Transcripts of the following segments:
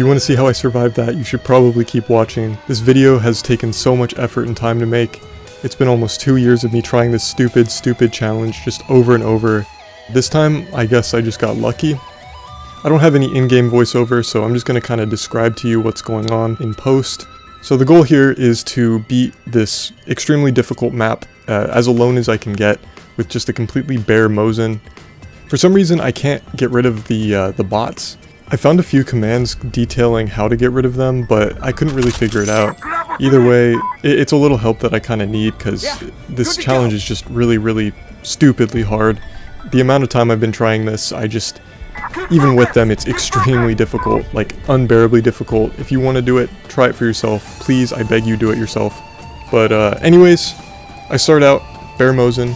you want to see how I survived that, you should probably keep watching. This video has taken so much effort and time to make. It's been almost 2 years of me trying this stupid challenge just over and over. This time, I guess I just got lucky. I don't have any in-game voiceover, so I'm just going to kind of describe to you what's going on in post. So the goal here is to beat this extremely difficult map as alone as I can get with just a completely bare Mosin. For some reason, I can't get rid of the bots. I found a few commands detailing how to get rid of them, but I couldn't really figure it out. Either way, it's a little help that I kind of need because this challenge is just really stupidly hard. The amount of time I've been trying this, even with them, it's extremely difficult, like unbearably difficult. If you want to do it, try it for yourself. Please, I beg you, do it yourself. But anyways, I start out bare Mosin.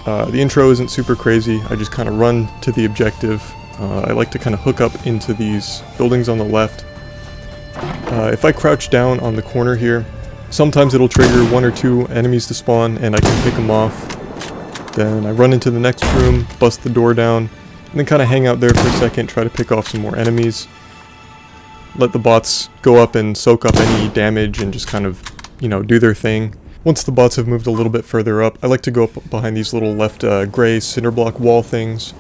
The intro isn't super crazy. I just kind of run to the objective. I like to kind of hook up into these buildings on the left. If I crouch down on the corner here, sometimes it'll trigger 1 or 2 enemies to spawn and I can pick them off. Then I run into the next room, bust the door down, and then kind of hang out there for a second, try to pick off some more enemies. Let the bots go up and soak up any damage and just kind of, do their thing. Once the bots have moved a little bit further up, I like to go up behind these little left gray cinder block wall things,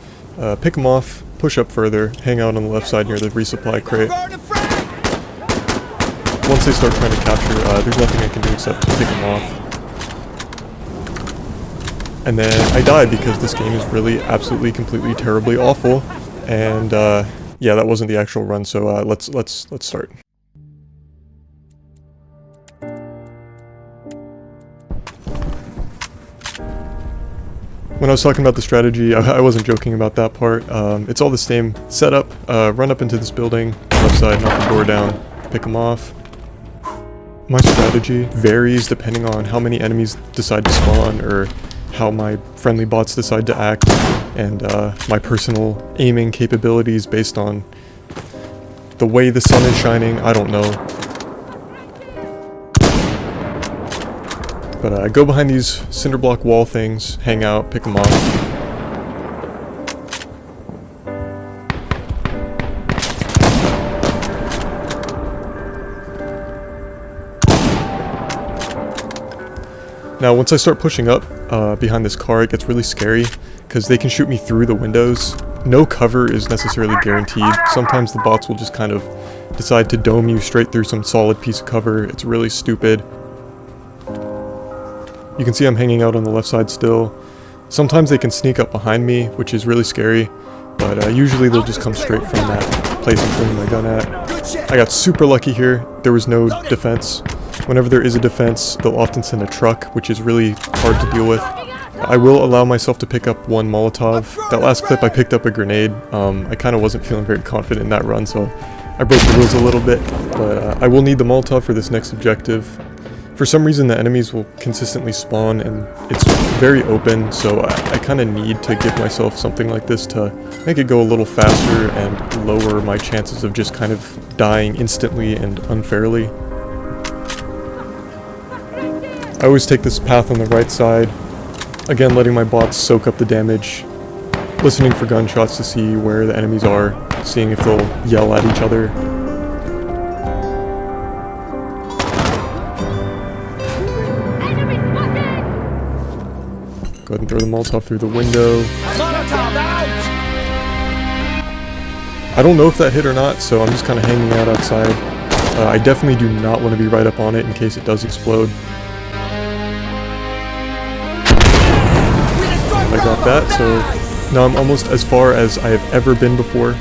pick them off, push up further, hang out on the left side near the resupply crate. Once they start trying to capture, there's nothing I can do except pick them off. And then I die because this game is really absolutely completely terribly awful. And yeah, that wasn't the actual run, so let's start. When I was talking about the strategy, I wasn't joking about that part. It's all the same setup. Run up into this building, left side, knock the door down, pick them off. My strategy varies depending on how many enemies decide to spawn or how my friendly bots decide to act, and my personal aiming capabilities based on the way the sun is shining. I don't know. But I go behind these cinder block wall things, hang out, pick them off. Now once I start pushing up behind this car, it gets really scary because they can shoot me through the windows. No cover is necessarily guaranteed. Sometimes the bots will just kind of decide to dome you straight through some solid piece of cover. It's really stupid. You can see I'm hanging out on the left side still. Sometimes they can sneak up behind me, which is really scary, but usually they'll just come straight from that place I'm pointing my gun at. I got super lucky here. There was no defense. Whenever there is a defense, they'll often send a truck, which is really hard to deal with. I will allow myself to pick up 1 Molotov. That last clip I picked up a grenade. I kind of wasn't feeling very confident in that run, so I broke the rules a little bit, but I will need the Molotov for this next objective. For some reason the enemies will consistently spawn and it's very open, so I kind of need to give myself something like this to make it go a little faster and lower my chances of just kind of dying instantly and unfairly. I always take this path on the right side, again letting my bots soak up the damage, listening for gunshots to see where the enemies are, seeing if they'll yell at each other. Go ahead and throw the Molotov through the window. I don't know if that hit or not, so I'm just kind of hanging out outside. I definitely do not want to be right up on it in case it does explode. I got that, so now I'm almost as far as I have ever been before.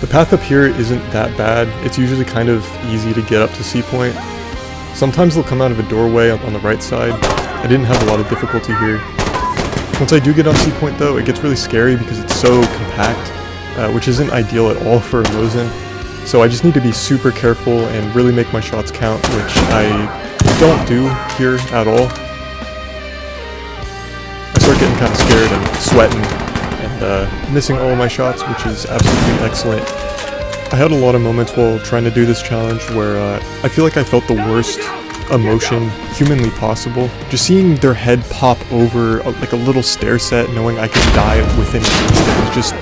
The path up here isn't that bad. It's usually kind of easy to get up to C point. Sometimes they'll come out of a doorway on the right side. I didn't have a lot of difficulty here. Once I do get on C point though, it gets really scary because it's so compact, which isn't ideal at all for a Mosin. So I just need to be super careful and really make my shots count, which I don't do here at all. I start getting kind of scared and sweating and missing all of my shots, which is absolutely excellent. I had a lot of moments while trying to do this challenge where I feel like I felt the worst emotion humanly possible. Just seeing their head pop over like a little stair set, knowing I could die within an instant, is just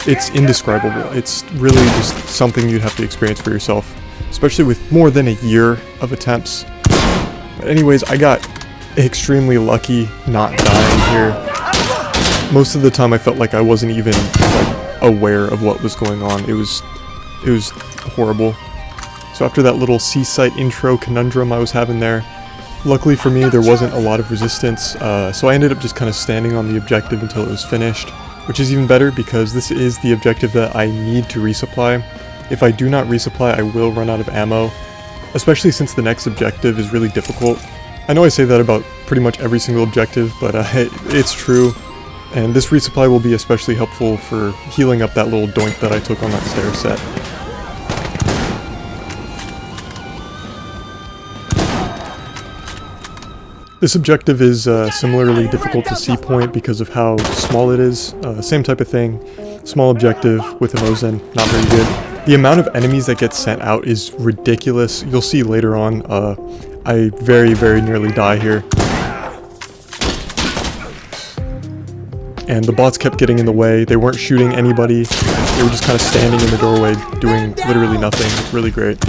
it's indescribable. It's really just something you'd have to experience for yourself, especially with more than a year of attempts. But anyways, I got extremely lucky not dying here. Most of the time I felt like I wasn't even like aware of what was going on. It was horrible. So after that little seaside intro conundrum I was having there, luckily for me there wasn't a lot of resistance, so I ended up just kind of standing on the objective until it was finished, which is even better because this is the objective that I need to resupply. If I do not resupply, I will run out of ammo, especially since the next objective is really difficult. I know I say that about pretty much every single objective, but it's true. And this resupply will be especially helpful for healing up that little doink that I took on that stair set. This objective is similarly difficult to see point because of how small it is. Same type of thing. Small objective with a Mosin, not very good. The amount of enemies that get sent out is ridiculous. You'll see later on, I very, very nearly die here. And the bots kept getting in the way. They weren't shooting anybody. They were just kind of standing in the doorway doing literally nothing. It's really great.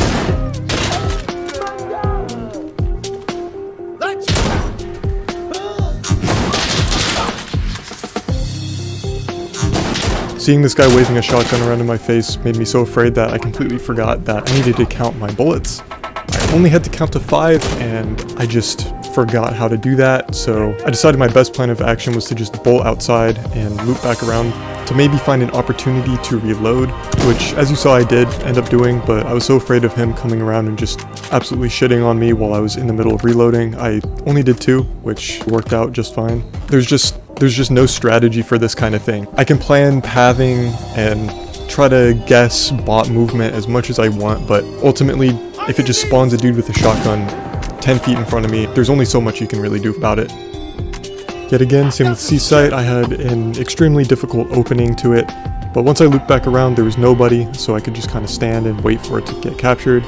Seeing this guy waving a shotgun around in my face made me so afraid that I completely forgot that I needed to count my bullets. I only had to count to 5 and I just forgot how to do that, so I decided my best plan of action was to just bolt outside and loop back around to maybe find an opportunity to reload, which as you saw I did end up doing, but I was so afraid of him coming around and just absolutely shitting on me while I was in the middle of reloading. I only did 2, which worked out just fine. There's just no strategy for this kind of thing. I can plan pathing and try to guess bot movement as much as I want, but ultimately, if it just spawns a dude with a shotgun 10 feet in front of me, there's only so much you can really do about it. Yet again, same with Seaside, I had an extremely difficult opening to it, but once I looped back around there was nobody, so I could just kind of stand and wait for it to get captured.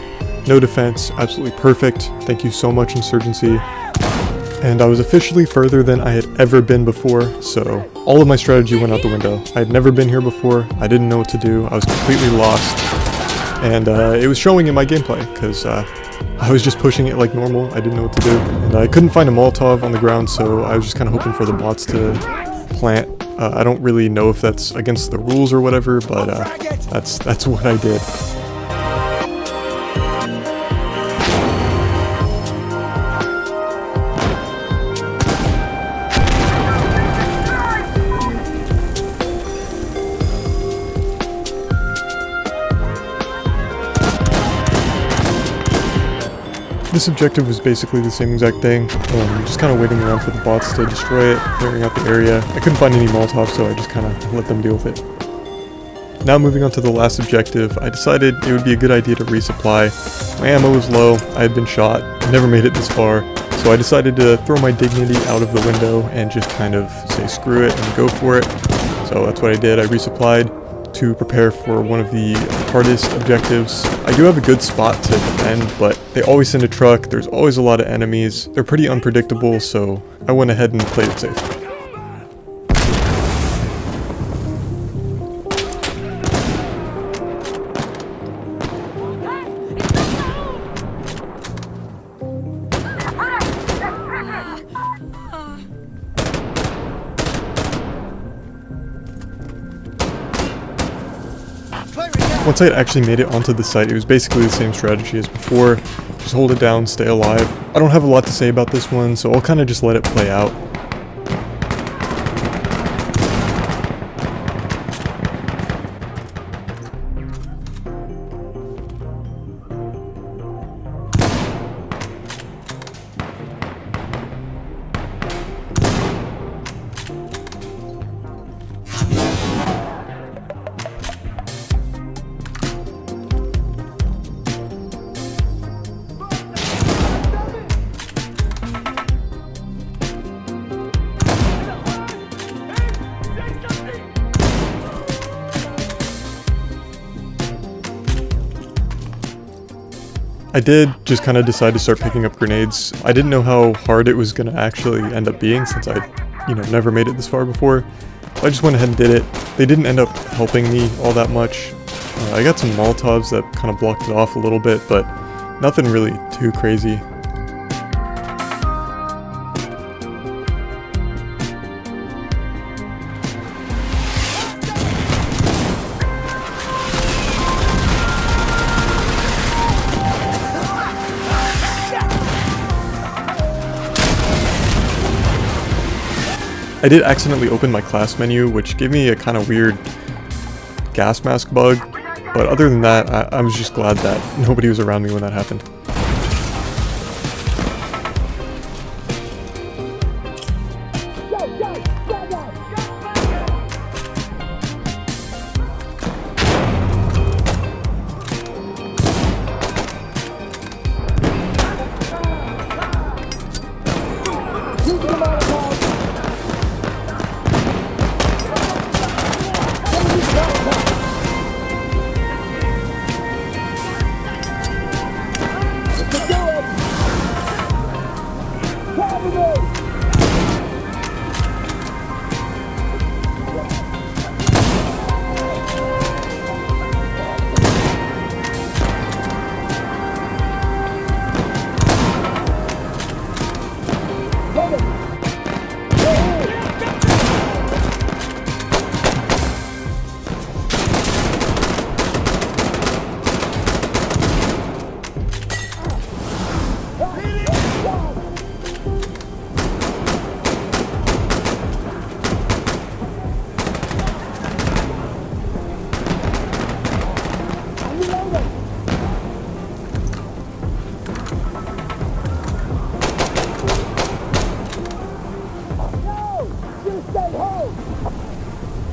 No defense, absolutely perfect. Thank you so much, Insurgency. And I was officially further than I had ever been before, so all of my strategy went out the window. I had never been here before, I didn't know what to do, I was completely lost, and it was showing in my gameplay, because I was just pushing it like normal, I didn't know what to do, and I couldn't find a Molotov on the ground, so I was just kind of hoping for the bots to plant. I don't really know if that's against the rules or whatever, but that's what I did. This objective was basically the same exact thing, just kind of waiting around for the bots to destroy it, clearing out the area. I couldn't find any Molotovs, so I just kind of let them deal with it. Now moving on to the last objective, I decided it would be a good idea to resupply. My ammo was low, I had been shot, I never made it this far, so I decided to throw my dignity out of the window and just kind of say screw it and go for it. So that's what I did, I resupplied to prepare for one of the hardest objectives. I do have a good spot to defend, but they always send a truck, there's always a lot of enemies, they're pretty unpredictable, so I went ahead and played it safe. Once I had actually made it onto the site, it was basically the same strategy as before. Just hold it down, stay alive. I don't have a lot to say about this one, so I'll kind of just let it play out. I did just kind of decide to start picking up grenades. I didn't know how hard it was going to actually end up being since I, never made it this far before. I just went ahead and did it. They didn't end up helping me all that much. I got some Molotovs that kind of blocked it off a little bit, but nothing really too crazy. I did accidentally open my class menu, which gave me a kind of weird gas mask bug, but other than that, I was just glad that nobody was around me when that happened.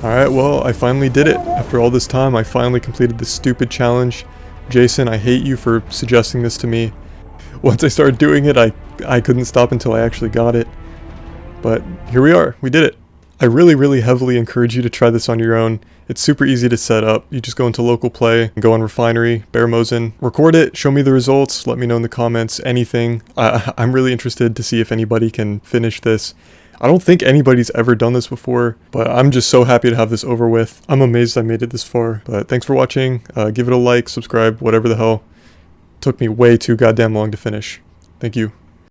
Alright, well, I finally did it. After all this time, I finally completed this stupid challenge. Jason, I hate you for suggesting this to me. Once I started doing it, I couldn't stop until I actually got it. But here we are, we did it. I really heavily encourage you to try this on your own. It's super easy to set up. You just go into local play, go on Refinery, bear Mosin, record it, show me the results, let me know in the comments, anything. I'm really interested to see if anybody can finish this. I don't think anybody's ever done this before, but I'm just so happy to have this over with. I'm amazed I made it this far. But thanks for watching. Give it a like, subscribe, whatever the hell. It took me way too goddamn long to finish. Thank you.